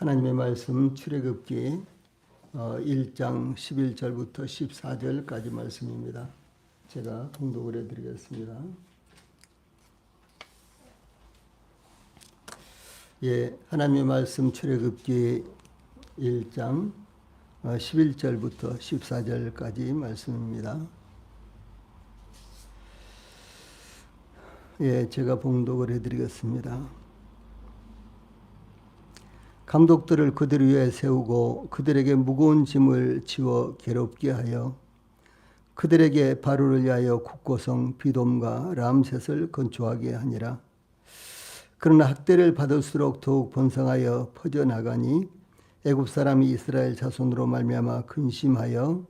하나님의 말씀 출애굽기 1장 11절부터 14절까지 말씀입니다. 제가 봉독을 해드리겠습니다. 하나님의 말씀 출애굽기 1장 11절부터 14절까지 말씀입니다. 제가 봉독을 해드리겠습니다. 감독들을 그들 위에 세우고 그들에게 무거운 짐을 지워 괴롭게 하여 그들에게 바로를 위하여 국고성 비돔과 람셋을 건축하게 하니라. 그러나 학대를 받을수록 더욱 번성하여 퍼져나가니 애굽 사람이 이스라엘 자손으로 말미암아 근심하여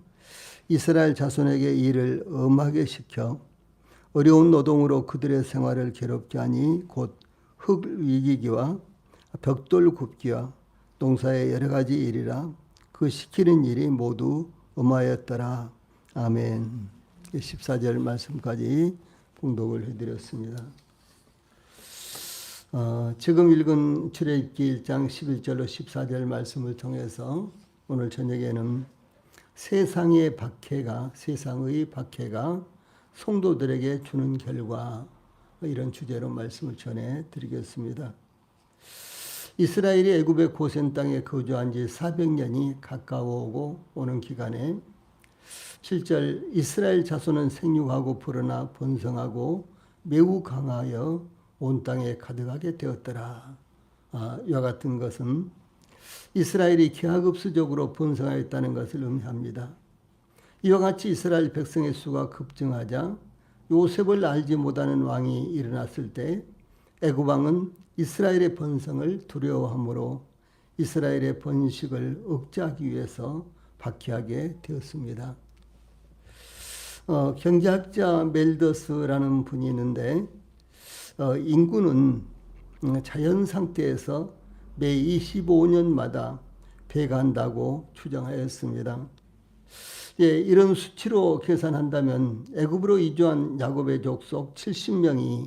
이스라엘 자손에게 일을 엄하게 시켜 어려운 노동으로 그들의 생활을 괴롭게 하니 곧 흙 위기기와 벽돌 굽기와 농사의 여러 가지 일이라. 그 시키는 일이 모두 엄하였더라. 아멘. 14절 말씀까지 봉독을 해드렸습니다. 지금 읽은 출애굽기 1장 11절로 14절 말씀을 통해서 오늘 저녁에는 세상의 박해가 성도들에게 주는 결과, 이런 주제로 말씀을 전해 드리겠습니다. 이스라엘이 애굽의 고센 땅에 거주한 지 400년이 가까워오고 오는 기간에 7절 이스라엘 자손은 생육하고 불어나 번성하고 매우 강하여 온 땅에 가득하게 되었더라. 이와 같은 것은 이스라엘이 기하급수적으로 번성하였다는 것을 의미합니다. 이와 같이 이스라엘 백성의 수가 급증하자 요셉을 알지 못하는 왕이 일어났을 때 애굽 왕은 이스라엘의 번성을 두려워하므로 이스라엘의 번식을 억제하기 위해서 박해하게 되었습니다. 경제학자 멜더스라는 분이 있는데 인구는 자연 상태에서 매 25년마다 배가한다고 추정하였습니다. 이런 수치로 계산한다면 애굽으로 이주한 야곱의 족속 70명이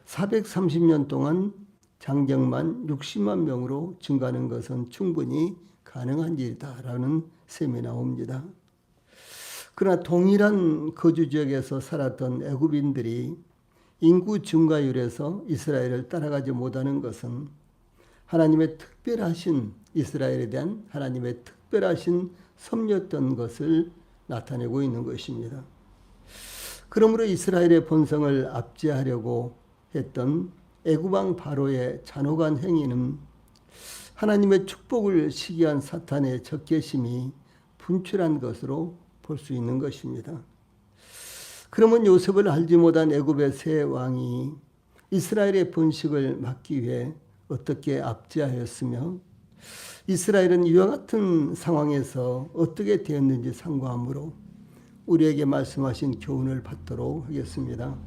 430년 동안 장정만 60만 명으로 증가하는 것은 충분히 가능한 일이다라는 셈이 나옵니다. 그러나 동일한 거주 지역에서 살았던 애굽인들이 인구 증가율에서 이스라엘을 따라가지 못하는 것은 하나님의 특별하신 이스라엘에 대한 하나님의 특별하신 섭리였던 것을 나타내고 있는 것입니다. 그러므로 이스라엘의 번성을 압제하려고 했던 애굽 왕 바로의 잔혹한 행위는 하나님의 축복을 시기한 사탄의 적개심이 분출한 것으로 볼 수 있는 것입니다. 그러면 요셉을 알지 못한 애굽의 새 왕이 이스라엘의 번식을 막기 위해 어떻게 압제하였으며 이스라엘은 이와 같은 상황에서 어떻게 되었는지 상고함으로 우리에게 말씀하신 교훈을 받도록 하겠습니다.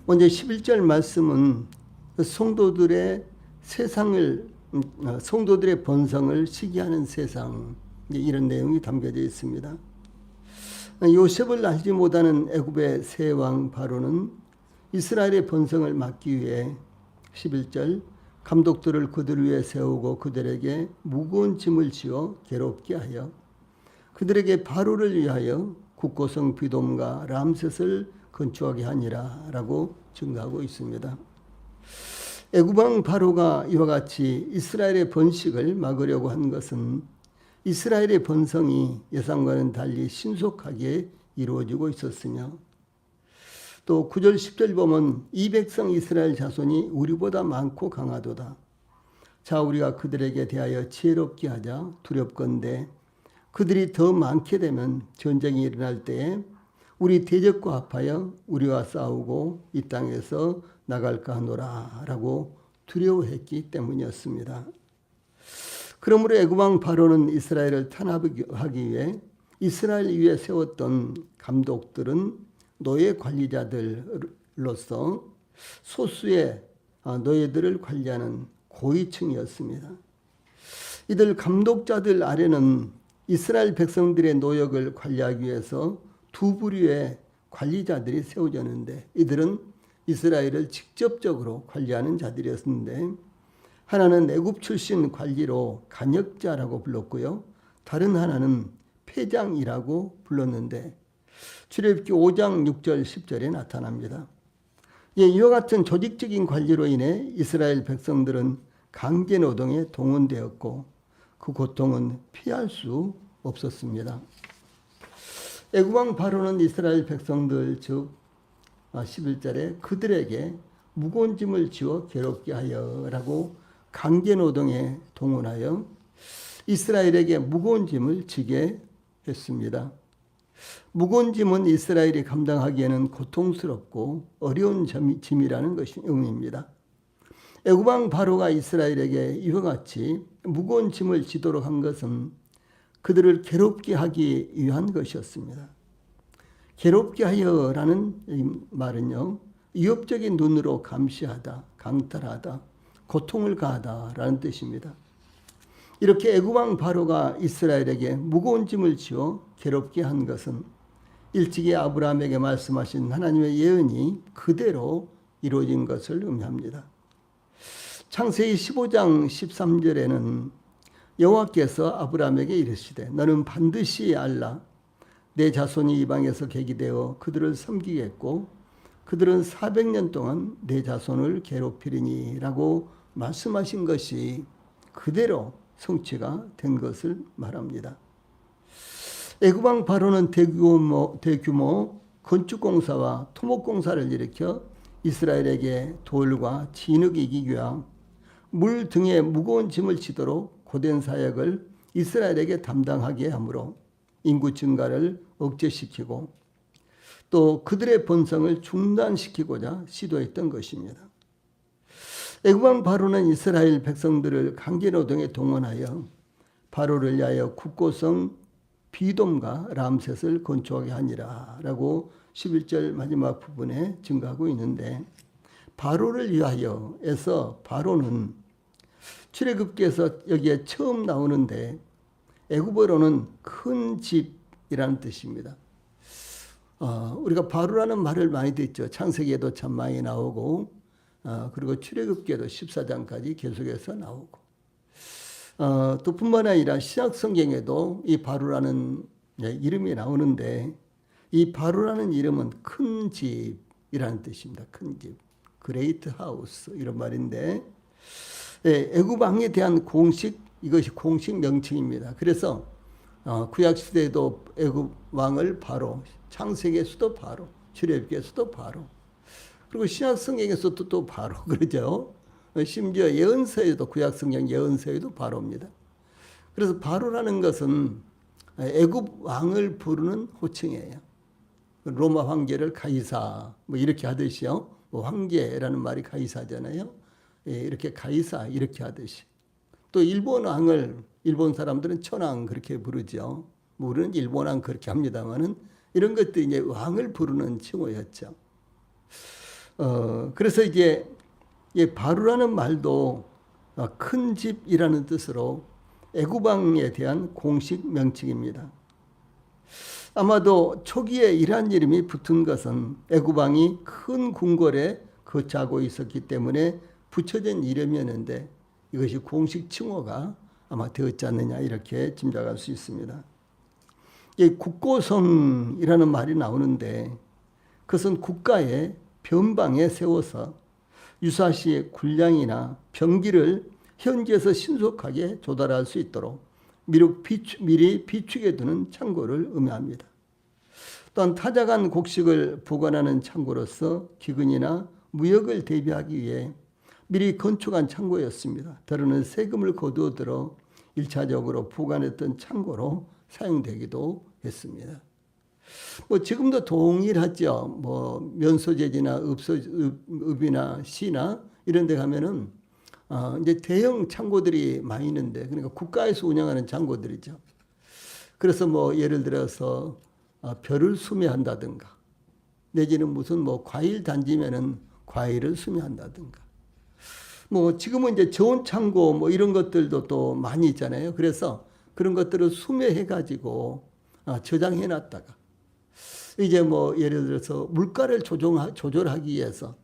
먼저 11절 말씀은 성도들의 번성을 시기하는 세상, 이런 내용이 담겨져 있습니다. 요셉을 알지 못하는 애굽의 새 왕 바로는 이스라엘의 번성을 막기 위해 11절 감독들을 그들 위에 세우고 그들에게 무거운 짐을 지어 괴롭게 하여 그들에게 바로를 위하여 국고성 비돔과 람셋을 건축하게 하니라 라고 증거하고 있습니다. 애굽 왕 바로가 이와 같이 이스라엘의 번식을 막으려고 한 것은 이스라엘의 번성이 예상과는 달리 신속하게 이루어지고 있었으며 또 9절 10절 보면 이 백성 이스라엘 자손이 우리보다 많고 강하도다. 자 우리가 그들에게 대하여 지혜롭게 하자. 두렵건대 그들이 더 많게 되면 전쟁이 일어날 때에 우리 대적과 합하여 우리와 싸우고 이 땅에서 나갈까 하노라 라고 두려워했기 때문이었습니다. 그러므로 애굽 왕 바로는 이스라엘을 탄압하기 위해 이스라엘 위에 세웠던 감독들은 노예 관리자들로서 소수의 노예들을 관리하는 고위층이었습니다. 이들 감독자들 아래는 이스라엘 백성들의 노역을 관리하기 위해서 두 부류의 관리자들이 세워졌는데 이들은 이스라엘을 직접적으로 관리하는 자들이었는데 하나는 애굽 출신 관리로 간역자라고 불렀고요. 다른 하나는 패장이라고 불렀는데 출애굽기 5장 6절 10절에 나타납니다. 이와 같은 조직적인 관리로 인해 이스라엘 백성들은 강제 노동에 동원되었고 그 고통은 피할 수 없었습니다. 애굽 왕 바로는 이스라엘 백성들 즉 11절에 그들에게 무거운 짐을 지워 괴롭게 하여라고 강제 노동에 동원하여 이스라엘에게 무거운 짐을 지게 했습니다. 무거운 짐은 이스라엘이 감당하기에는 고통스럽고 어려운 짐이라는 것이 의미입니다. 애굽 왕 바로가 이스라엘에게 이와 같이 무거운 짐을 지도록 한 것은 그들을 괴롭게 하기 위한 것이었습니다. 괴롭게 하여라는 이 말은요, 위협적인 눈으로 감시하다, 강탈하다, 고통을 가하다라는 뜻입니다. 이렇게 애굽 왕 바로가 이스라엘에게 무거운 짐을 지어 괴롭게 한 것은 일찍이 아브라함에게 말씀하신 하나님의 예언이 그대로 이루어진 것을 의미합니다. 창세기 15장 13절에는 여호와께서 아브라함에게 이르시되 너는 반드시 알라 내 자손이 이방에서 계기되어 그들을 섬기겠고 그들은 400년 동안 내 자손을 괴롭히리니 라고 말씀하신 것이 그대로 성취가 된 것을 말합니다. 애굽 왕 바로는 대규모 건축공사와 토목공사를 일으켜 이스라엘에게 돌과 진흙이 기교와 물 등의 무거운 짐을 지도록 고된 사역을 이스라엘에게 담당하게 하므로 인구 증가를 억제시키고 또 그들의 번성을 중단시키고자 시도했던 것입니다. 애굽 왕 바로는 이스라엘 백성들을 강제노동에 동원하여 바로를 위하여 국고성 비돔과 람셋을 건축하게 하니라 라고 11절 마지막 부분에 증가하고 있는데 바로를 위하여에서 바로는 출애굽기에서 여기에 처음 나오는데 애굽어로는 큰 집이라는 뜻입니다. 우리가 바로라는 말을 많이 듣죠. 창세기에도 참 많이 나오고 그리고 출애굽기에도 14장까지 계속해서 나오고 또 뿐만 아니라 신약 성경에도 이 바로라는 이름이 나오는데 이 바로라는 이름은 큰 집이라는 뜻입니다. 큰 집, 그레이트 하우스 이런 말인데 애굽 왕에 대한 이것이 공식 명칭입니다. 그래서 구약 시대에도 애굽 왕을 바로, 창세기의 수도 바로, 출애굽기의 수도 바로, 그리고 신약 성경에서도 또 바로 그러죠. 심지어 예언서에도 구약 성경 예언서에도 바로입니다. 그래서 바로라는 것은 애굽 왕을 부르는 호칭이에요. 로마 황제를 가이사 뭐 이렇게 하듯이요. 뭐 황제라는 말이 가이사잖아요. 이렇게 가이사 이렇게 하듯이. 또 일본 왕을 일본 사람들은 천왕 그렇게 부르죠. 뭐 우리는 일본 왕 그렇게 합니다만은 이런 것들이 이제 왕을 부르는 칭호였죠. 그래서 이제 바로라는 말도 큰 집이라는 뜻으로 애굽 왕에 대한 공식 명칭입니다. 아마도 초기에 이러한 이름이 붙은 것은 애굽 왕이 큰 궁궐에 거처하고 있었기 때문에 붙여진 이름이었는데 이것이 공식 칭호가 아마 되었지 않느냐 이렇게 짐작할 수 있습니다. 국고성이라는 말이 나오는데 그것은 국가의 변방에 세워서 유사시 군량이나 병기를 현지에서 신속하게 조달할 수 있도록 미리 비축해 두는 창고를 의미합니다. 또한 타작한 곡식을 보관하는 창고로서 기근이나 무역을 대비하기 위해 미리 건축한 창고였습니다. 때로는 세금을 거두어 들어 1차적으로 보관했던 창고로 사용되기도 했습니다. 뭐 지금도 동일하죠. 뭐 면소재지나 읍이나 시나 이런 데 가면은 이제 대형 창고들이 많이 있는데 그러니까 국가에서 운영하는 창고들이죠. 그래서 뭐 예를 들어서 벼를 수매한다든가 내지는 무슨 뭐 과일 단지면은 과일을 수매한다든가 뭐 지금은 이제 저온 창고 뭐 이런 것들도 또 많이 있잖아요. 그래서 그런 것들을 수매해 가지고 저장해 놨다가 이제 뭐 예를 들어서 물가를 조절하기 위해서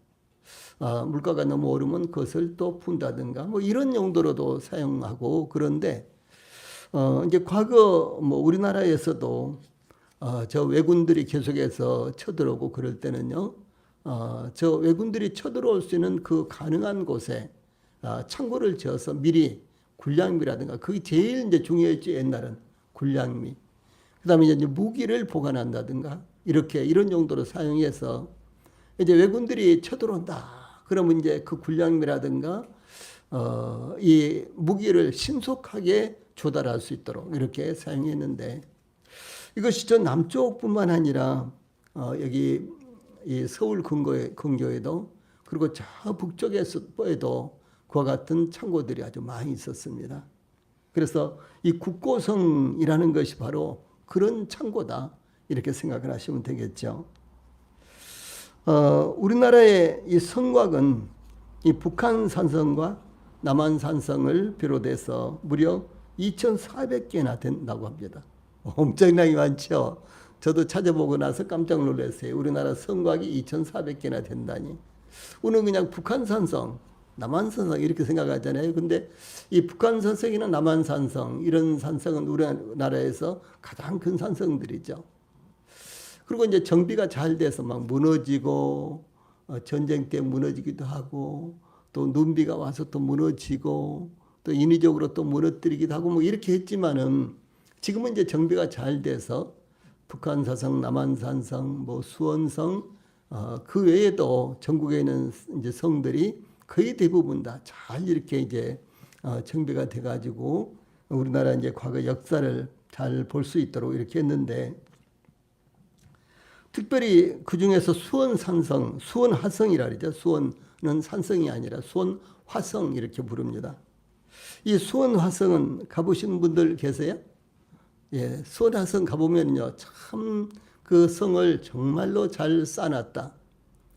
물가가 너무 오르면 그것을 또 푼다든가 뭐 이런 용도로도 사용하고 그런데 이제 과거 뭐 우리나라에서도 저 왜군들이 계속해서 쳐들어오고 그럴 때는요, 저 왜군들이 쳐들어올 수 있는 그 가능한 곳에 창고를 지어서 미리 군량미라든가 그게 제일 이제 중요했지 옛날은 군량미. 그다음에 이제 무기를 보관한다든가 이렇게 이런 용도로 사용해서 이제 왜군들이 쳐들어온다. 그러면 이제 그 군량미라든가 이 무기를 신속하게 조달할 수 있도록 이렇게 사용했는데 이것이 저 남쪽뿐만 아니라 여기 이 서울 근교에도 그리고 저 북쪽에도 그와 같은 창고들이 아주 많이 있었습니다. 그래서 이 국고성이라는 것이 바로 그런 창고다 이렇게 생각을 하시면 되겠죠. 우리나라의 이 성곽은 이 북한 산성과 남한 산성을 비롯해서 무려 2,400개나 된다고 합니다. 엄청나게 많죠. 저도 찾아보고 나서 깜짝 놀랐어요. 우리나라 성곽이 2,400개나 된다니. 우리는 그냥 북한 산성, 남한 산성 이렇게 생각하잖아요. 근데 이 북한 산성이나 남한 산성 이런 산성은 우리나라에서 가장 큰 산성들이죠. 그리고 이제 정비가 잘 돼서 막 무너지고 전쟁 때 무너지기도 하고 또 눈비가 와서 또 무너지고 또 인위적으로 또 무너뜨리기도 하고 뭐 이렇게 했지만은 지금은 이제 정비가 잘 돼서 북한 산성, 남한 산성, 뭐 수원성 그 외에도 전국에 있는 이제 성들이 거의 대부분 다 잘 이렇게 이제 정비가 돼가지고 우리나라 이제 과거 역사를 잘 볼 수 있도록 이렇게 했는데 특별히 그 중에서 수원 산성, 수원 화성이라 그러죠. 수원은 산성이 아니라 수원 화성 이렇게 부릅니다. 이 수원 화성은 가보신 분들 계세요? 예, 수원 화성 가보면요, 참 그 성을 정말로 잘 쌓아놨다,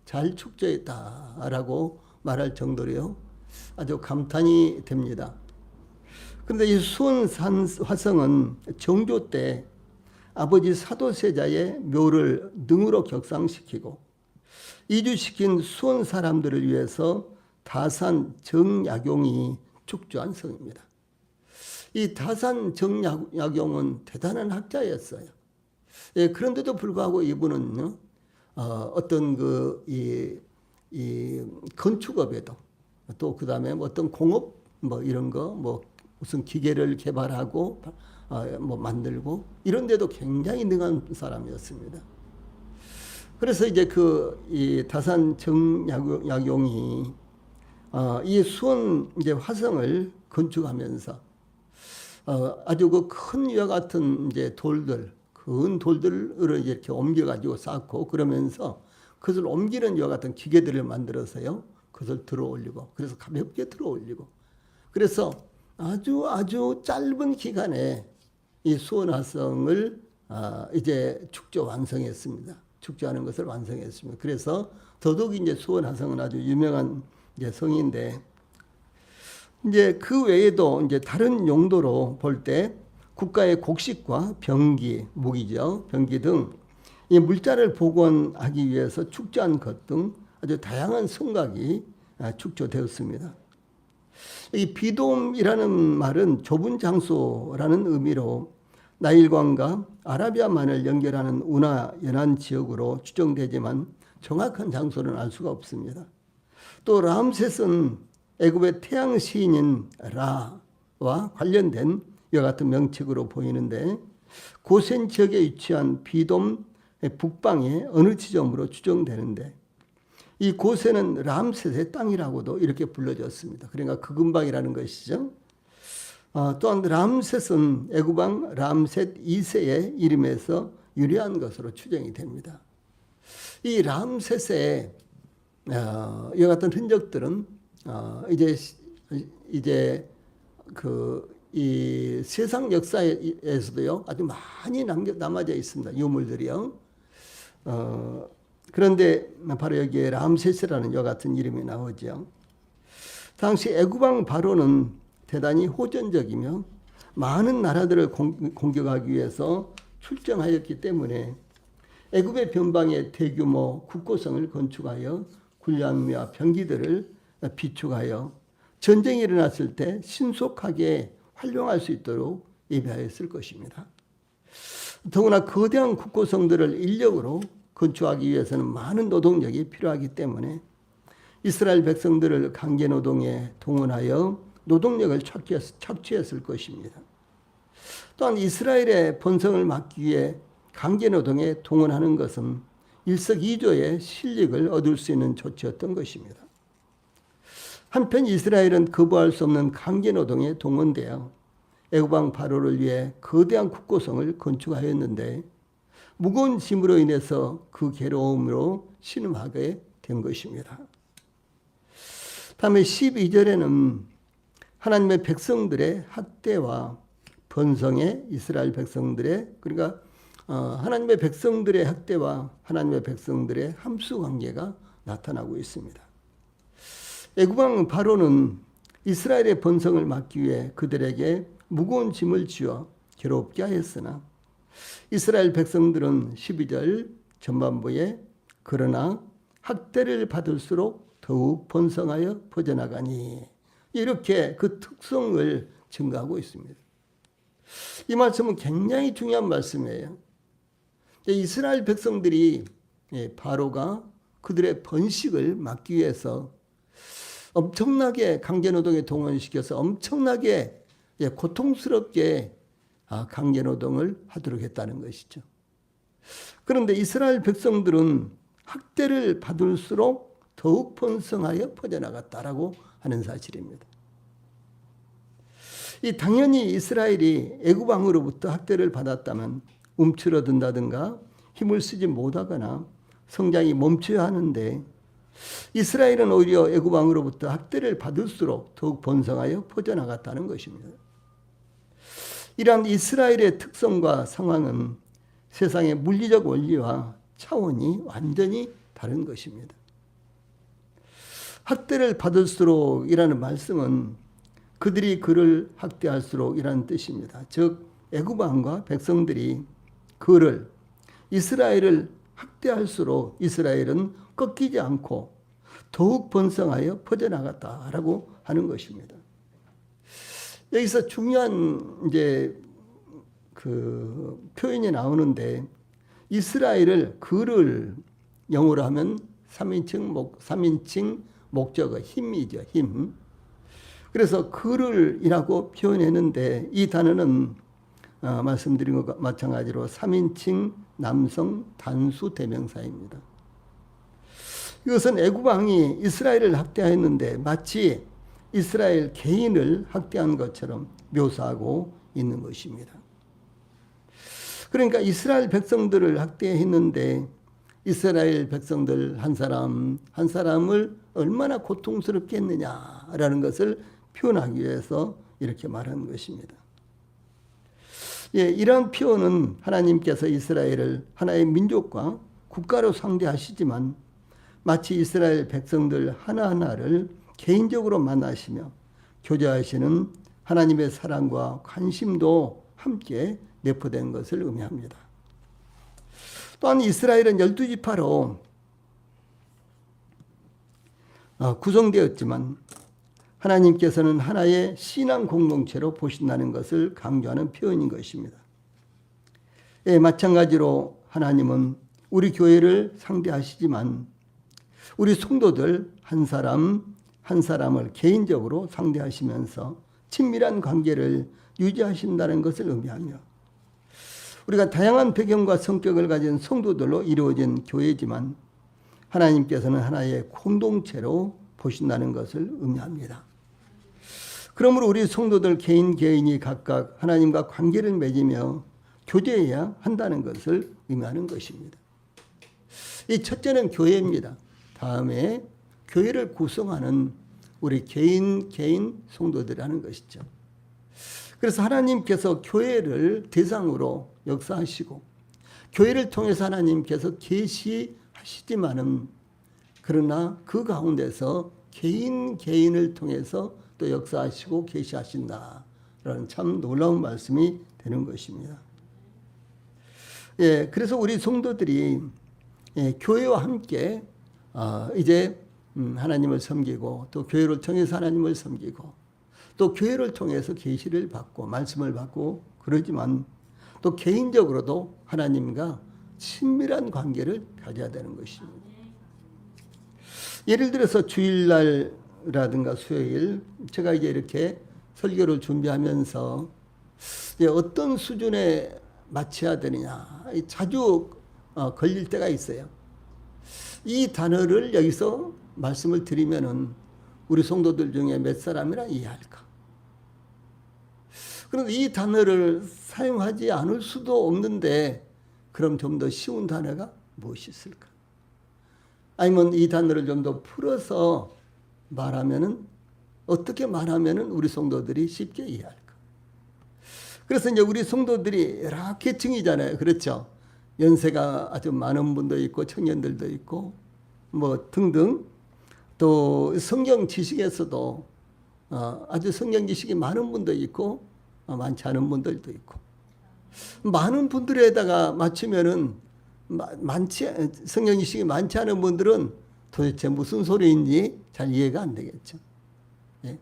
잘 축조했다라고 말할 정도로요, 아주 감탄이 됩니다. 그런데 이 수원 화성은 정조 때 아버지 사도세자의 묘를 능으로 격상시키고 이주시킨 수원 사람들을 위해서 다산 정약용이 축조한 성입니다. 이 다산 정약용은 대단한 학자였어요. 예, 그런데도 불구하고 이분은 어떤 이 건축업에도 또 그다음에 어떤 공업 뭐 이런 거 뭐 무슨 기계를 개발하고 뭐 만들고 이런 데도 굉장히 능한 사람이었습니다. 그래서 이제 이 다산 정약용이 이 수원 이제 화성을 건축하면서 아주 그 큰 이와 같은 이제 큰 돌들을 이렇게 옮겨가지고 쌓고 그러면서 그것을 옮기는 이와 같은 기계들을 만들어서요, 그것을 들어 올리고 그래서 가볍게 들어 올리고 그래서 아주 짧은 기간에 이 수원 화성을 이제 축조 완성했습니다. 축조하는 것을 완성했습니다. 그래서 더더욱 이제 수원 화성은 아주 유명한 이제 성인데 이제 그 외에도 이제 다른 용도로 볼 때 국가의 곡식과 병기, 무기죠, 병기 등 이 물자를 복원하기 위해서 축조한 것 등 아주 다양한 성곽이 축조되었습니다. 이 비돔이라는 말은 좁은 장소라는 의미로 나일강과 아라비아만을 연결하는 운하 연안 지역으로 추정되지만 정확한 장소는 알 수가 없습니다. 또 람셋은 애굽의 태양 시인인 라와 관련된 이와 같은 명칭으로 보이는데 고센 지역에 위치한 비돔 북방의 어느 지점으로 추정되는데 이 고센은 람셋의 땅이라고도 이렇게 불러졌습니다. 그러니까 그 근방이라는 것이죠. 또한 람셋은 애굽왕 람셋 2세의 이름에서 유래한 것으로 추정이 됩니다. 이 람셋의 이와 같은 흔적들은 이제 이 세상 역사에서도요 아주 많이 남아져 있습니다. 유물들이요. 그런데 바로 여기에 람셋이라는 이와 같은 이름이 나오죠. 당시 애굽왕 바로는 대단히 호전적이며 많은 나라들을 공격하기 위해서 출정하였기 때문에 애굽의 변방에 대규모 국고성을 건축하여 군량미와 병기들을 비축하여 전쟁이 일어났을 때 신속하게 활용할 수 있도록 예비하였을 것입니다. 더구나 거대한 국고성들을 인력으로 건축하기 위해서는 많은 노동력이 필요하기 때문에 이스라엘 백성들을 강제노동에 동원하여 노동력을 착취했을 것입니다. 또한 이스라엘의 번성을 막기 위해 강제노동에 동원하는 것은 일석이조의 실력을 얻을 수 있는 조치였던 것입니다. 한편 이스라엘은 거부할 수 없는 강제노동에 동원되어 애굽왕 바로를 위해 거대한 국고성을 건축하였는데 무거운 짐으로 인해서 그 괴로움으로 신음하게 된 것입니다. 다음에 12절에는 하나님의 백성들의 학대와 번성의 이스라엘 백성들의 그러니까 하나님의 백성들의 학대와 하나님의 백성들의 함수 관계가 나타나고 있습니다. 애굽왕 바로는 이스라엘의 번성을 막기 위해 그들에게 무거운 짐을 지어 괴롭게 하였으나 이스라엘 백성들은 12절 전반부에 그러나 학대를 받을수록 더욱 번성하여 퍼져나가니 이렇게 그 특성을 증가하고 있습니다. 이 말씀은 굉장히 중요한 말씀이에요. 이스라엘 백성들이 바로가 그들의 번식을 막기 위해서 엄청나게 강제노동에 동원시켜서 엄청나게 고통스럽게 강제노동을 하도록 했다는 것이죠. 그런데 이스라엘 백성들은 학대를 받을수록 더욱 번성하여 퍼져나갔다라고 하는 사실입니다. 당연히 이스라엘이 애굽 왕으로부터 학대를 받았다면 움츠러든다든가 힘을 쓰지 못하거나 성장이 멈춰야 하는데 이스라엘은 오히려 애굽 왕으로부터 학대를 받을수록 더욱 번성하여 퍼져나갔다는 것입니다. 이러한 이스라엘의 특성과 상황은 세상의 물리적 원리와 차원이 완전히 다른 것입니다. 학대를 받을수록이라는 말씀은 그들이 그를 학대할수록이라는 뜻입니다. 즉 애굽 왕과 백성들이 그를 이스라엘을 학대할수록 이스라엘은 꺾이지 않고 더욱 번성하여 퍼져나갔다라고 하는 것입니다. 여기서 중요한 그 표현이 나오는데 이스라엘을 그를 영어로 하면 3인칭 목적어 힘이죠. 힘. 그래서 그를이라고 표현했는데 이 단어는 말씀드린 것과 마찬가지로 3인칭 남성 단수 대명사입니다. 이것은 애굽 왕이 이스라엘을 학대하였는데 마치 이스라엘 개인을 학대한 것처럼 묘사하고 있는 것입니다. 그러니까 이스라엘 백성들을 학대했는데 이스라엘 백성들 한 사람 한 사람을 얼마나 고통스럽게 했느냐라는 것을 표현하기 위해서 이렇게 말하는 것입니다. 이러한 표현은 하나님께서 이스라엘을 하나의 민족과 국가로 상대하시지만 마치 이스라엘 백성들 하나하나를 개인적으로 만나시며 교제하시는 하나님의 사랑과 관심도 함께 내포된 것을 의미합니다. 또한 이스라엘은 12지파로 구성되었지만 하나님께서는 하나의 신앙 공동체로 보신다는 것을 강조하는 표현인 것입니다. 마찬가지로 하나님은 우리 교회를 상대하시지만 우리 성도들 한 사람 한 사람을 개인적으로 상대하시면서 친밀한 관계를 유지하신다는 것을 의미하며 우리가 다양한 배경과 성격을 가진 성도들로 이루어진 교회지만 하나님께서는 하나의 공동체로 보신다는 것을 의미합니다. 그러므로 우리 성도들 개인이 각각 하나님과 관계를 맺으며 교제해야 한다는 것을 의미하는 것입니다. 이 첫째는 교회입니다. 다음에 교회를 구성하는 우리 개인 성도들이라는 것이죠. 그래서 하나님께서 교회를 대상으로 역사하시고 교회를 통해서 하나님께서 계시하시지만은 그러나 그 가운데서 개인을 통해서 또 역사하시고 계시하신다라는 참 놀라운 말씀이 되는 것입니다. 그래서 우리 성도들이 교회와 함께 이제 하나님을 섬기고 또 교회를 통해서 하나님을 섬기고 또 교회를 통해서 계시를 받고 말씀을 받고 그러지만 또 개인적으로도 하나님과 친밀한 관계를 가져야 되는 것입니다. 예를 들어서 주일날이라든가 수요일 제가 이제 이렇게 설교를 준비하면서 이제 어떤 수준에 맞춰야 되느냐 자주 걸릴 때가 있어요. 이 단어를 여기서 말씀을 드리면은 우리 성도들 중에 몇 사람이나 이해할까? 그런데 이 단어를 사용하지 않을 수도 없는데 그럼 좀 더 쉬운 단어가 무엇이 있을까? 아니면 이 단어를 좀 더 풀어서 말하면은 어떻게 말하면은 우리 성도들이 쉽게 이해할까? 그래서 이제 우리 성도들이 여러 계층이잖아요. 그렇죠? 연세가 아주 많은 분도 있고 청년들도 있고 뭐 등등 또 성경 지식에서도 아주 성경 지식이 많은 분도 있고 많지 않은 분들도 있고 많은 분들에다가 맞추면은 성경 지식이 많지 않은 분들은 도대체 무슨 소리인지 잘 이해가 안 되겠죠. 예?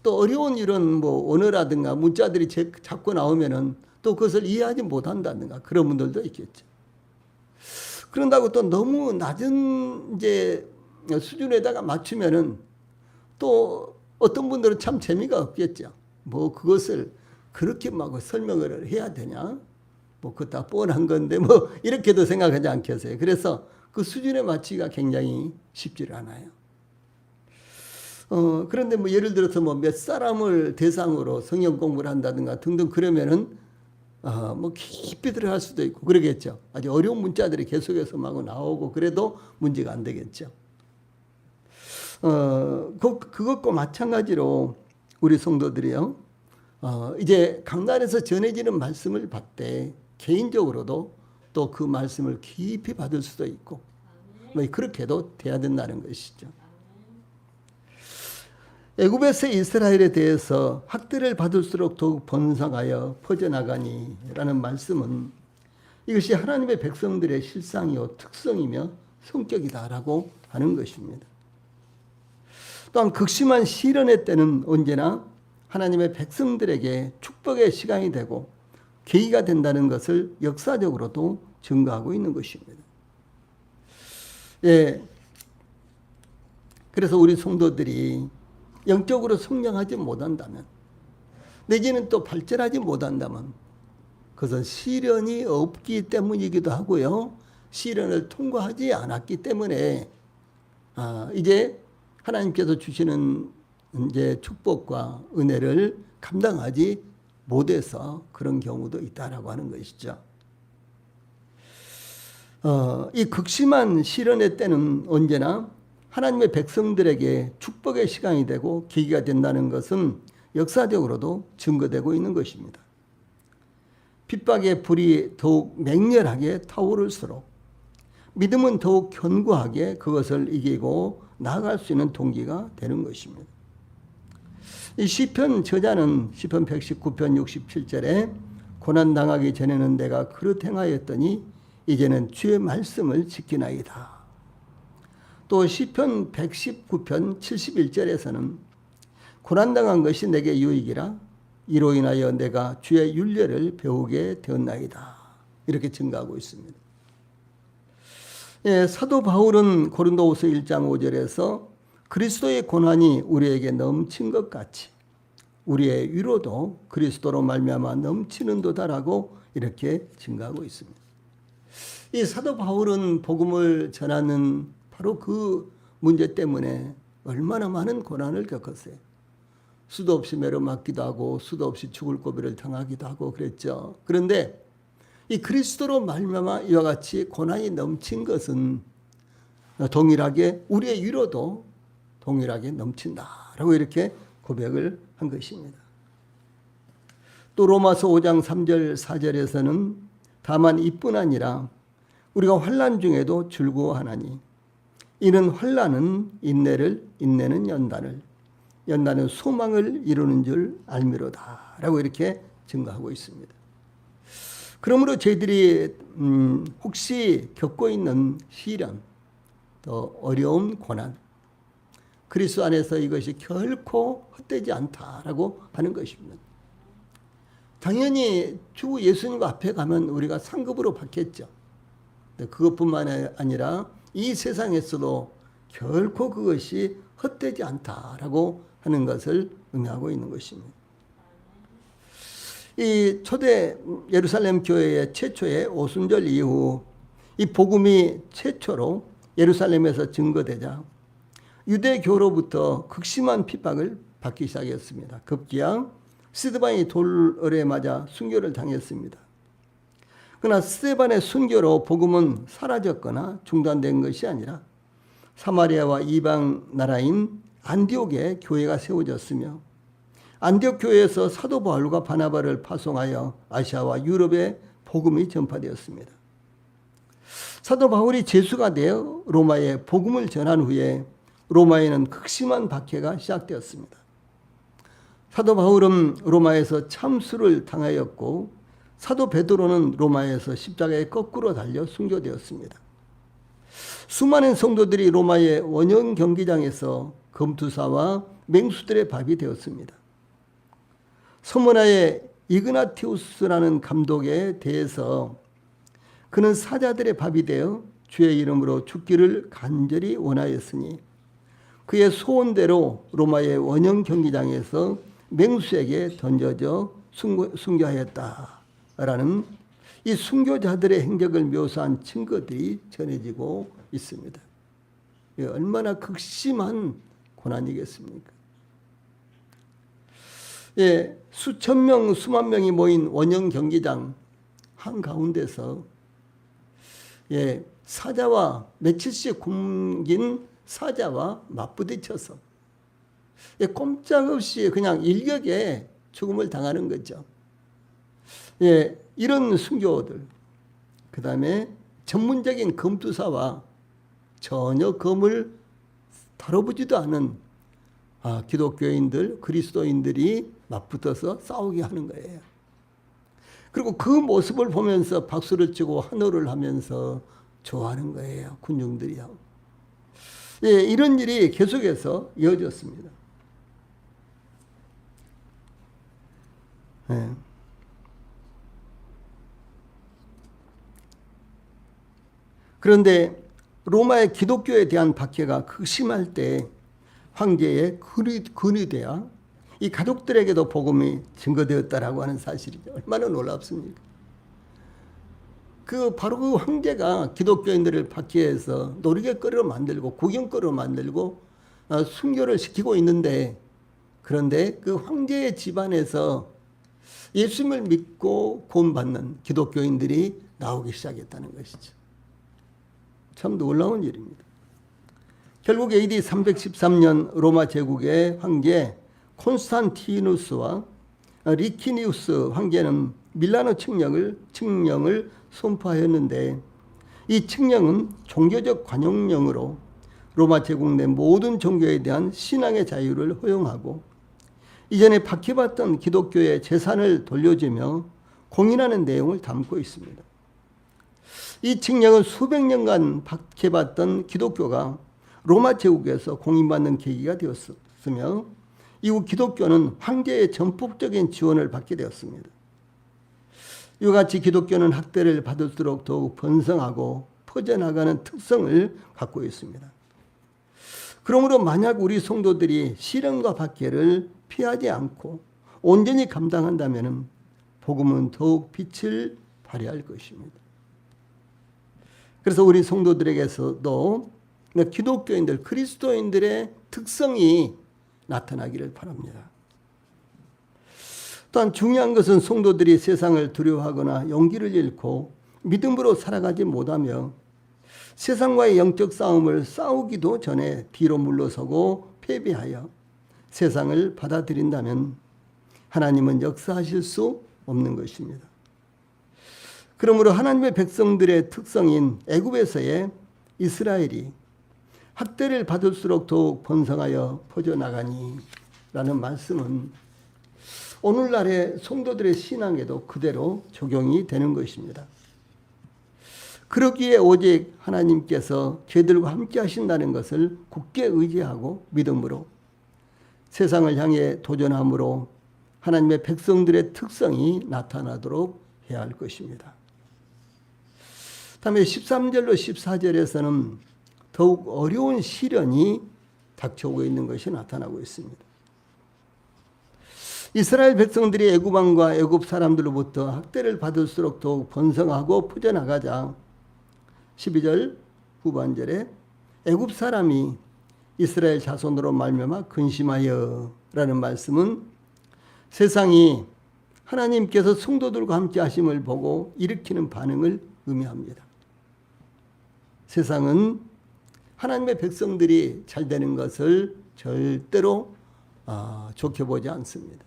또 어려운 이런 뭐 언어라든가 문자들이 자꾸 나오면은 또 그것을 이해하지 못한다든가 그런 분들도 있겠죠. 그런다고 또 너무 낮은 이제 수준에다가 맞추면은 또 어떤 분들은 참 재미가 없겠죠. 뭐 그것을 그렇게 막 설명을 해야 되냐? 뭐 그거 다 뻔한 건데 뭐 이렇게도 생각하지 않겠어요. 그래서 그 수준에 맞추기가 굉장히 쉽지를 않아요. 그런데 뭐 예를 들어서 뭐 몇 사람을 대상으로 성경 공부를 한다든가 등등 그러면은 뭐 깊이 들어갈 수도 있고 그러겠죠. 아주 어려운 문자들이 계속해서 막 나오고 그래도 문제가 안 되겠죠. 그것과 마찬가지로 우리 성도들이요. 이제 강단에서 전해지는 말씀을 받되 개인적으로도 또 그 말씀을 깊이 받을 수도 있고 뭐 그렇게도 돼야 된다는 것이죠. 애굽에서 이스라엘에 대해서 학대를 받을수록 더욱 번성하여 퍼져나가니 라는 말씀은 이것이 하나님의 백성들의 실상이요 특성이며 성격이다라고 하는 것입니다. 또한 극심한 시련의 때는 언제나 하나님의 백성들에게 축복의 시간이 되고 계기가 된다는 것을 역사적으로도 증거하고 있는 것입니다. 예. 그래서 우리 성도들이 영적으로 성장하지 못한다면 내지는 또 발전하지 못한다면 그것은 시련이 없기 때문이기도 하고요. 시련을 통과하지 않았기 때문에 이제 하나님께서 주시는 이제 축복과 은혜를 감당하지 못해서 그런 경우도 있다라고 하는 것이죠. 이 극심한 시련의 때는 언제나 하나님의 백성들에게 축복의 시간이 되고 계기가 된다는 것은 역사적으로도 증거되고 있는 것입니다. 핍박의 불이 더욱 맹렬하게 타오를수록 믿음은 더욱 견고하게 그것을 이기고 나아갈 수 있는 동기가 되는 것입니다. 이 시편 저자는 시편 119편 67절에 고난당하기 전에는 내가 그릇 행하였더니 이제는 주의 말씀을 지키나이다. 또 시편 119편 71절에서는 고난당한 것이 내게 유익이라 이로 인하여 내가 주의 윤례를 배우게 되었나이다. 이렇게 증가하고 있습니다. 예, 사도 바울은 고린도후서 1장 5절에서 그리스도의 고난이 우리에게 넘친 것 같이 우리의 위로도 그리스도로 말미암아 넘치는도다라고 이렇게 증가하고 있습니다. 이 사도 바울은 복음을 전하는 바로 그 문제 때문에 얼마나 많은 고난을 겪었어요. 수도 없이 매로맞기도 하고 수도 없이 죽을 고비를 당하기도 하고 그랬죠. 그런데 이 그리스도로 말미암아 이와 같이 고난이 넘친 것은 동일하게 우리의 위로도 동일하게 넘친다라고 이렇게 고백을 한 것입니다. 또 로마서 5장 3절 4절에서는 다만 이뿐 아니라 우리가 환난 중에도 즐거워하나니 이는 환난은 인내를 인내는 연단을 연단은 소망을 이루는 줄 알미로다 라고 이렇게 증거하고 있습니다. 그러므로 저희들이 혹시 겪고 있는 시련 또 어려움 고난 그리스도 안에서 이것이 결코 헛되지 않다라고 하는 것입니다. 당연히 주 예수님과 앞에 가면 우리가 상급으로 받겠죠. 그것뿐만 아니라 이 세상에서도 결코 그것이 헛되지 않다라고 하는 것을 의미하고 있는 것입니다. 이 초대 예루살렘 교회의 최초의 오순절 이후 이 복음이 최초로 예루살렘에서 증거되자 유대교로부터 극심한 핍박을 받기 시작했습니다. 급기야 스데반이 돌에 맞아 순교를 당했습니다. 그러나 스데반의 순교로 복음은 사라졌거나 중단된 것이 아니라 사마리아와 이방 나라인 안디옥에 교회가 세워졌으며 안디옥 교회에서 사도 바울과 바나바를 파송하여 아시아와 유럽에 복음이 전파되었습니다. 사도 바울이 제수가 되어 로마에 복음을 전한 후에 로마에는 극심한 박해가 시작되었습니다. 사도 바울은 로마에서 참수를 당하였고 사도 베드로는 로마에서 십자가에 거꾸로 달려 순교되었습니다. 수많은 성도들이 로마의 원형 경기장에서 검투사와 맹수들의 밥이 되었습니다. 서문화의 이그나티우스라는 감독에 대해서 그는 사자들의 밥이 되어 주의 이름으로 죽기를 간절히 원하였으니 그의 소원대로 로마의 원형 경기장에서 맹수에게 던져져 순교하였다라는 이 순교자들의 행적을 묘사한 증거들이 전해지고 있습니다. 얼마나 극심한 고난이겠습니까? 예, 수천 명, 수만 명이 모인 원형 경기장 한가운데서 예, 사자와 며칠씩 굶긴 사자와 맞부딪혀서 예, 꼼짝없이 그냥 일격에 죽음을 당하는 거죠. 예, 이런 순교들, 그 다음에 전문적인 검투사와 전혀 검을 다뤄보지도 않은 기독교인들, 그리스도인들이 맞붙어서 싸우게 하는 거예요. 그리고 그 모습을 보면서 박수를 치고 환호를 하면서 좋아하는 거예요. 군중들이요. 예, 이런 일이 계속해서 이어졌습니다. 예. 그런데 로마의 기독교에 대한 박해가 극심할 때 황제의 근이 되어 이 가족들에게도 복음이 증거되었다라고 하는 사실이죠. 얼마나 놀랍습니까? 바로 그 황제가 기독교인들을 박해해서 놀이개거리로 만들고 구경거리로 만들고 순교를 시키고 있는데, 그런데 그 황제의 집안에서 예수님을 믿고 구원받는 기독교인들이 나오기 시작했다는 것이죠. 참 놀라운 일입니다. 결국 AD 313년 로마 제국의 황제 콘스탄티누스와 리키니우스 황제는 밀라노 칙령을 선포하였는데, 이 칙령은 종교적 관용령으로 로마 제국 내 모든 종교에 대한 신앙의 자유를 허용하고 이전에 박해받던 기독교의 재산을 돌려주며 공인하는 내용을 담고 있습니다. 이 칙령은 수백 년간 박해받던 기독교가 로마 제국에서 공인받는 계기가 되었으며 이후 기독교는 황제의 전폭적인 지원을 받게 되었습니다. 이와 같이 기독교는 학대를 받을수록 더욱 번성하고 퍼져나가는 특성을 갖고 있습니다. 그러므로 만약 우리 성도들이 시련과 박해를 피하지 않고 온전히 감당한다면 복음은 더욱 빛을 발휘할 것입니다. 그래서 우리 성도들에게서도 기독교인들, 그리스도인들의 특성이 나타나기를 바랍니다. 또한 중요한 것은 성도들이 세상을 두려워하거나 용기를 잃고 믿음으로 살아가지 못하며 세상과의 영적 싸움을 싸우기도 전에 뒤로 물러서고 패배하여 세상을 받아들인다면 하나님은 역사하실 수 없는 것입니다. 그러므로 하나님의 백성들의 특성인 애굽에서의 이스라엘이 학대를 받을수록 더욱 번성하여 퍼져나가니 라는 말씀은 오늘날의 성도들의 신앙에도 그대로 적용이 되는 것입니다. 그러기에 오직 하나님께서 그들과 함께 하신다는 것을 굳게 의지하고 믿음으로 세상을 향해 도전함으로 하나님의 백성들의 특성이 나타나도록 해야 할 것입니다. 다음에 13절로 14절에서는 더욱 어려운 시련이 닥쳐오고 있는 것이 나타나고 있습니다. 이스라엘 백성들이 애굽 왕과 애굽 사람들로부터 학대를 받을수록 더욱 번성하고 퍼져나가자 12절 후반절에 애굽 사람이 이스라엘 자손으로 말미암아 근심하여 라는 말씀은 세상이 하나님께서 성도들과 함께 하심을 보고 일으키는 반응을 의미합니다. 세상은 하나님의 백성들이 잘 되는 것을 절대로 좋게 보지 않습니다.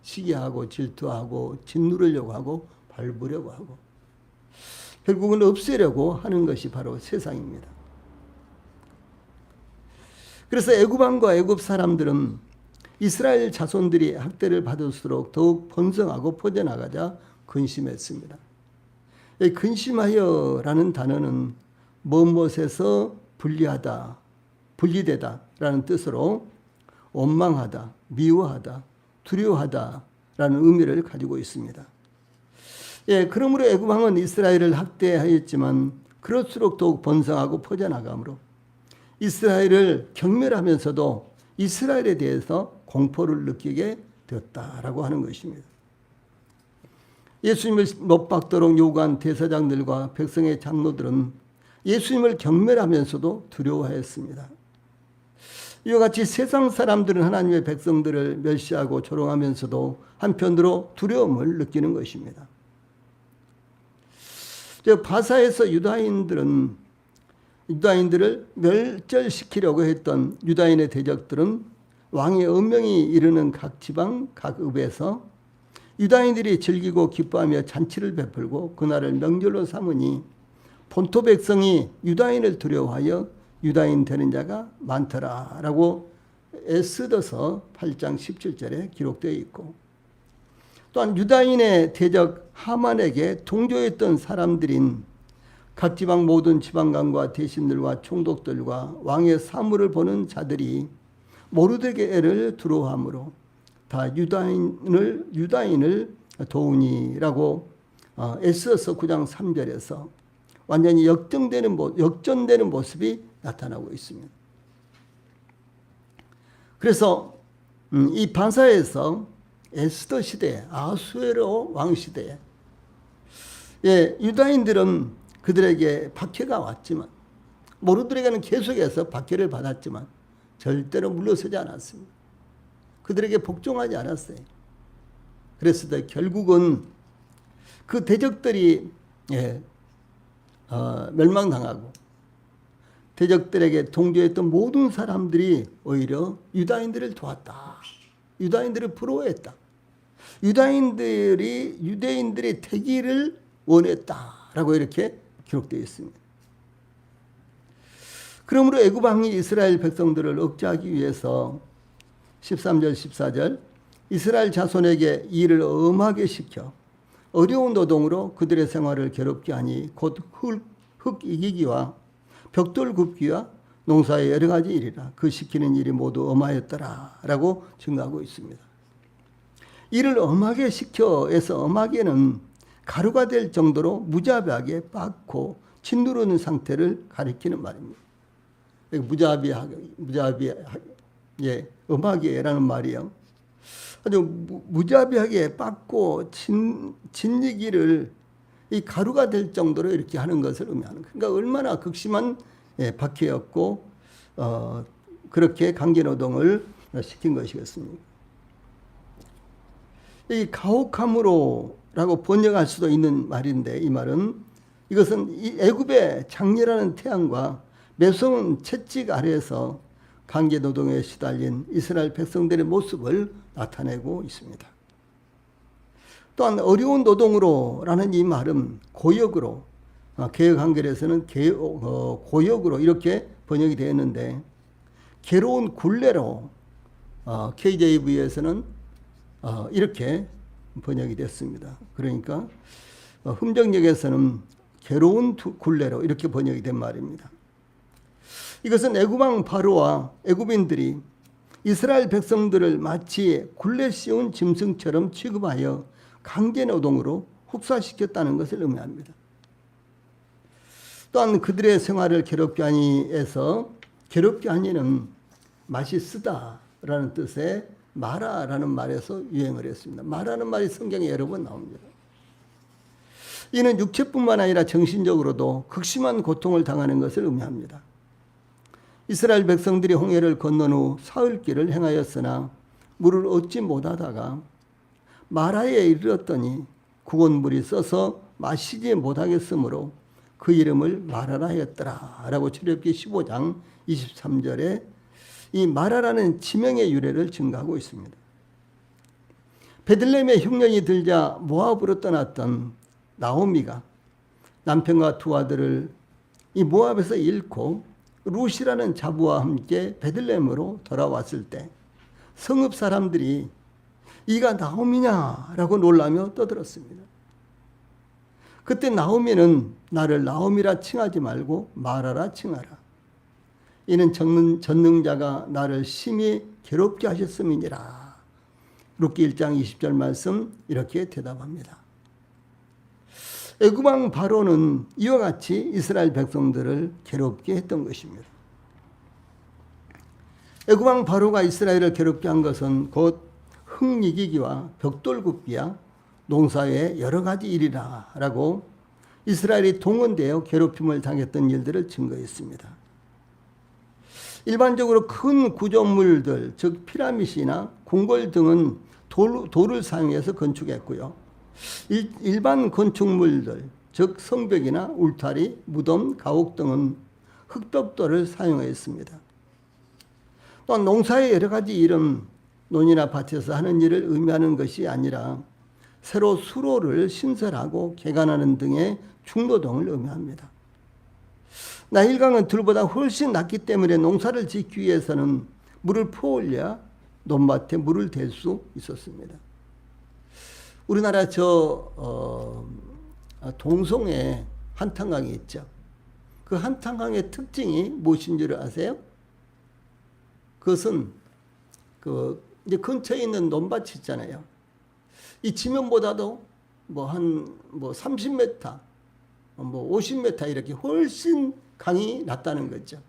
시기하고 질투하고 짓누르려고 하고 밟으려고 하고 결국은 없애려고 하는 것이 바로 세상입니다. 그래서 애굽 왕과 애굽 사람들은 이스라엘 자손들이 학대를 받을수록 더욱 번성하고 퍼져나가자 근심했습니다. 근심하여라는 단어는 무엇에서 분리하다, 분리되다 라는 뜻으로 원망하다, 미워하다, 두려워하다 라는 의미를 가지고 있습니다. 그러므로 애굽 왕은 이스라엘을 학대하였지만 그럴수록 더욱 번성하고 퍼져나가므로 이스라엘을 경멸하면서도 이스라엘에 대해서 공포를 느끼게 되었다라고 하는 것입니다. 예수님을 못 박도록 요구한 대사장들과 백성의 장로들은 예수님을 경멸하면서도 두려워했습니다. 이와 같이 세상 사람들은 하나님의 백성들을 멸시하고 조롱하면서도 한편으로 두려움을 느끼는 것입니다. 바사에서 유다인들을 멸절시키려고 했던 유다인의 대적들은 왕의 엄명이 이르는 각 지방 각 읍에서 유다인들이 즐기고 기뻐하며 잔치를 베풀고 그날을 명절로 삼으니 본토 백성이 유다인을 두려워하여 유다인 되는 자가 많더라라고 에스더서 8장 17절에 기록되어 있고, 또한 유다인의 대적 하만에게 동조했던 사람들인 각 지방 모든 지방관과 대신들과 총독들과 왕의 사물을 보는 자들이 모르드게를 두려워하므로 다 유다인을 도우니라고 에스더서 9장 3절에서 완전히 역전되는 모습이 나타나고 있습니다. 그래서 이 바사에서 에스더 시대, 아수에로 왕 시대에 유다인들은 그들에게 박해가 왔지만 모르드게는 계속해서 박해를 받았지만 절대로 물러서지 않았습니다. 그들에게 복종하지 않았어요. 그래서 결국은 그 대적들이 멸망당하고 대적들에게 동조했던 모든 사람들이 오히려 유다인들을 도왔다. 유다인들을 부러워했다. 유대인들이 되기를 원했다라고 이렇게 기록되어 있습니다. 그러므로 애굽 왕이 이스라엘 백성들을 억제하기 위해서 13절 14절 이스라엘 자손에게 일을 엄하게 시켜 어려운 노동으로 그들의 생활을 괴롭게 하니 곧 흙 이기기와 벽돌 굽기와 농사의 여러 가지 일이라 그 시키는 일이 모두 엄하였더라 라고 증거하고 있습니다. 일을 엄하게 시켜에서 엄하게는 가루가 될 정도로 무자비하게 빻고 짓누르는 상태를 가리키는 말입니다. 엄하게라는 말이요. 아주 무자비하게 빻고 짓이기를 이 가루가 될 정도로 이렇게 하는 것을 의미하는 거예요. 그러니까 얼마나 극심한 박해였고 그렇게 강제노동을 시킨 것이겠습니까? 이 가혹함으로라고 번역할 수도 있는 말인데 이 말은 이것은 이 애굽의 장렬하는 태양과 매서운 채찍 아래에서 강제노동에 시달린 이스라엘 백성들의 모습을 나타내고 있습니다. 또한 어려운 노동으로라는 이 말은 고역으로 개역 한글에서는 고역으로 이렇게 번역이 되었는데 괴로운 굴레로 KJV에서는 이렇게 번역이 됐습니다. 그러니까 흠정역에서는 괴로운 굴레로 이렇게 번역이 된 말입니다. 이것은 애굽 왕 바로와 애굽인들이 이스라엘 백성들을 마치 굴레 씌운 짐승처럼 취급하여 강제 노동으로 혹사시켰다는 것을 의미합니다. 또한 그들의 생활을 괴롭게 하니에서 괴롭게 하니는 맛이 쓰다라는 뜻의 마라라는 말에서 유행을 했습니다. 마라는 말이 성경에 여러 번 나옵니다. 이는 육체뿐만 아니라 정신적으로도 극심한 고통을 당하는 것을 의미합니다. 이스라엘 백성들이 홍해를 건넌 후 사흘길을 행하였으나 물을 얻지 못하다가 마라에 이르렀더니 구원물이 써서 마시지 못하겠으므로 그 이름을 마라라 하였더라 라고 출애굽기 15장 23절에 이 마라라는 지명의 유래를 증가하고 있습니다. 베들레헴에 흉년이 들자 모압으로 떠났던 나오미가 남편과 두 아들을 이 모압에서 잃고 룻이라는 자부와 함께 베들레헴으로 돌아왔을 때 성읍 사람들이 이가 나오미냐라고 놀라며 떠들었습니다. 그때 나오미는 나를 나오미라 칭하지 말고 마라라 칭하라. 이는 전능자가 나를 심히 괴롭게 하셨음이니라. 룻기 1장 20절 말씀 이렇게 대답합니다. 애굽 왕 바로는 이와 같이 이스라엘 백성들을 괴롭게 했던 것입니다. 애굽 왕 바로가 이스라엘을 괴롭게 한 것은 곧 흙이기기와 벽돌 굽기야 농사의 여러 가지 일이라 라고 이스라엘이 동원되어 괴롭힘을 당했던 일들을 증거했습니다. 일반적으로 큰 구조물들, 즉 피라미드나 궁궐 등은 돌을 사용해서 건축했고요. 일반 건축물들, 즉 성벽이나 울타리, 무덤, 가옥 등은 흙벽돌을 사용했습니다. 또한 농사의 여러 가지 일은 논이나 밭에서 하는 일을 의미하는 것이 아니라 새로 수로를 신설하고 개간하는 등의 중노동을 의미합니다. 나일강은 들보다 훨씬 낮기 때문에 농사를 짓기 위해서는 물을 퍼올려야 논밭에 물을 댈 수 있었습니다. 우리나라 동송에 한탄강이 있죠. 그 한탄강의 특징이 무엇인 줄 아세요? 그것은 이제 근처에 있는 논밭이 있잖아요. 이 지면보다도 30m, 50m 이렇게 훨씬 강이 낮다는 거죠.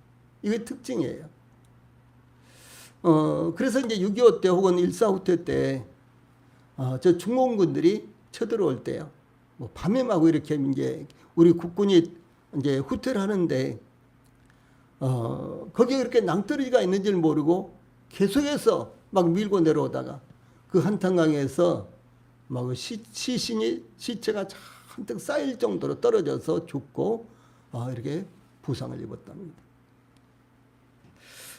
이게 특징이에요. 그래서 이제 6.25 때 혹은 1.4 때 저 중공군들이 쳐들어올 때요. 밤에 막 이렇게 이제 우리 국군이 이제 후퇴를 하는데 거기에 그렇게 낭떠러지가 있는지를 모르고 계속해서 막 밀고 내려오다가 그 한탄강에서 막 시체가 잔뜩 쌓일 정도로 떨어져서 죽고 이렇게 부상을 입었답니다.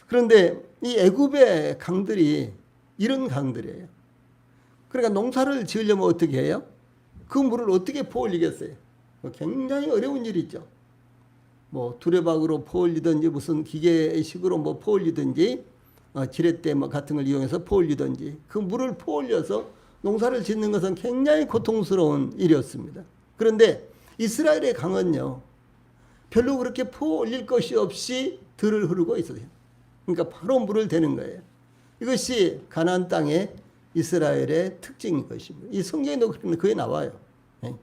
그런데 이 애굽의 강들이 이런 강들이에요. 그러니까 농사를 지으려면 어떻게 해요? 그 물을 어떻게 퍼올리겠어요? 굉장히 어려운 일이죠. 두레박으로 퍼올리든지 무슨 기계식으로 퍼올리든지 지렛대 같은 걸 이용해서 퍼올리든지 그 물을 퍼올려서 농사를 짓는 것은 굉장히 고통스러운 일이었습니다. 그런데 이스라엘의 강은요, 별로 그렇게 퍼올릴 것이 없이 들을 흐르고 있어요. 그러니까 바로 물을 대는 거예요. 이것이 가나안 땅의 이스라엘의 특징인 것입니다. 이 성경에도 그게 나와요. 네.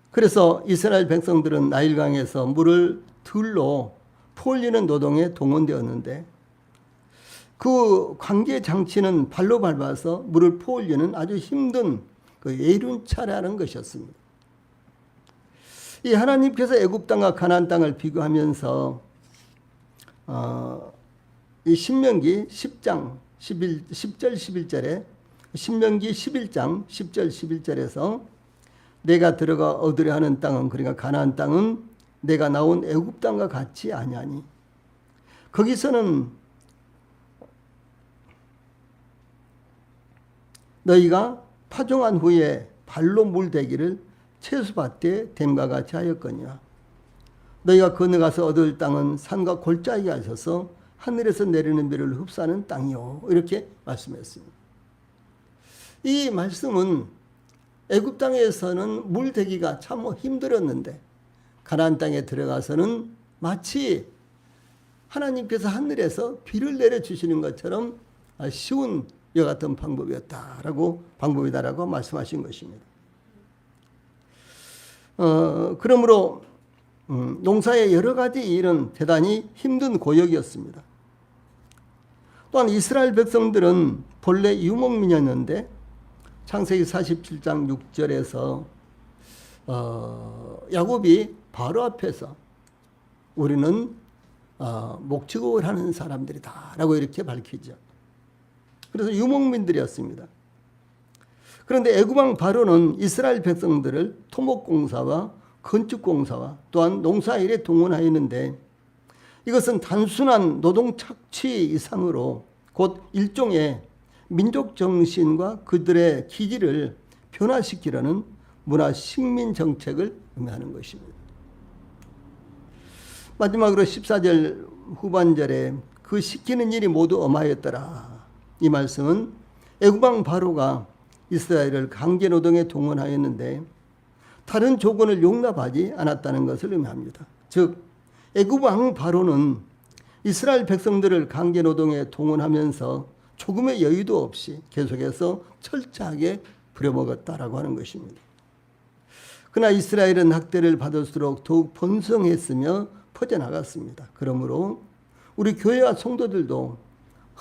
그래서 이스라엘 백성들은 나일강에서 물을 들로 퍼올리는 노동에 동원되었는데 그 관계 장치는 발로 밟아서 물을 퍼올리는 아주 힘든 그 예륜차라는 것이었습니다. 이 하나님께서 애굽 땅과 가나안 땅을 비교하면서 이 신명기 10장 10절 11절에 신명기 11장 10절 11절에서 내가 들어가 얻으려 하는 땅은 그러니까 가나안 땅은 내가 나온 애굽 땅과 같지 아니하니 거기서는 너희가 파종한 후에 발로 물대기를 채소밭에 댐과 같이 하였거니와 너희가 건너가서 얻을 땅은 산과 골짜기가 있어서 하늘에서 내리는 비를 흡수하는 땅이요. 이렇게 말씀했습니다. 이 말씀은 애굽 땅에서는 물 대기가 참 힘들었는데 가나안 땅에 들어가서는 마치 하나님께서 하늘에서 비를 내려주시는 것처럼 쉬운 여 같은 방법이다라고 말씀하신 것입니다. 그러므로 농사의 여러 가지 일은 대단히 힘든 고역이었습니다. 또한 이스라엘 백성들은 본래 유목민이었는데 창세기 47장 6절에서 야곱이 바로 앞에서 우리는 목축을 하는 사람들이다 라고 이렇게 밝히죠. 그래서 유목민들이었습니다. 그런데 애굽 왕 바로는 이스라엘 백성들을 토목공사와 건축공사와 또한 농사일에 동원하였는데 이것은 단순한 노동 착취 이상으로 곧 일종의 민족 정신과 그들의 기질을 변화시키려는 문화 식민 정책을 의미하는 것입니다. 마지막으로 14절 후반절에 그 시키는 일이 모두 엄하였더라. 이 말씀은 애굽 왕 바로가 이스라엘을 강제 노동에 동원하였는데 다른 조건을 용납하지 않았다는 것을 의미합니다. 즉 애굽 왕 바로는 이스라엘 백성들을 강제 노동에 동원하면서 조금의 여유도 없이 계속해서 철저하게 부려먹었다라고 하는 것입니다. 그러나 이스라엘은 학대를 받을수록 더욱 번성했으며 퍼져나갔습니다. 그러므로 우리 교회와 성도들도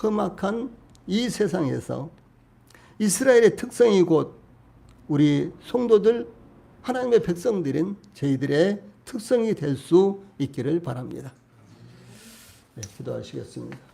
험악한 이 세상에서 이스라엘의 특성이 곧 우리 성도들 하나님의 백성들인 저희들의 특성이 될 수 있기를 바랍니다. 네, 기도하시겠습니다.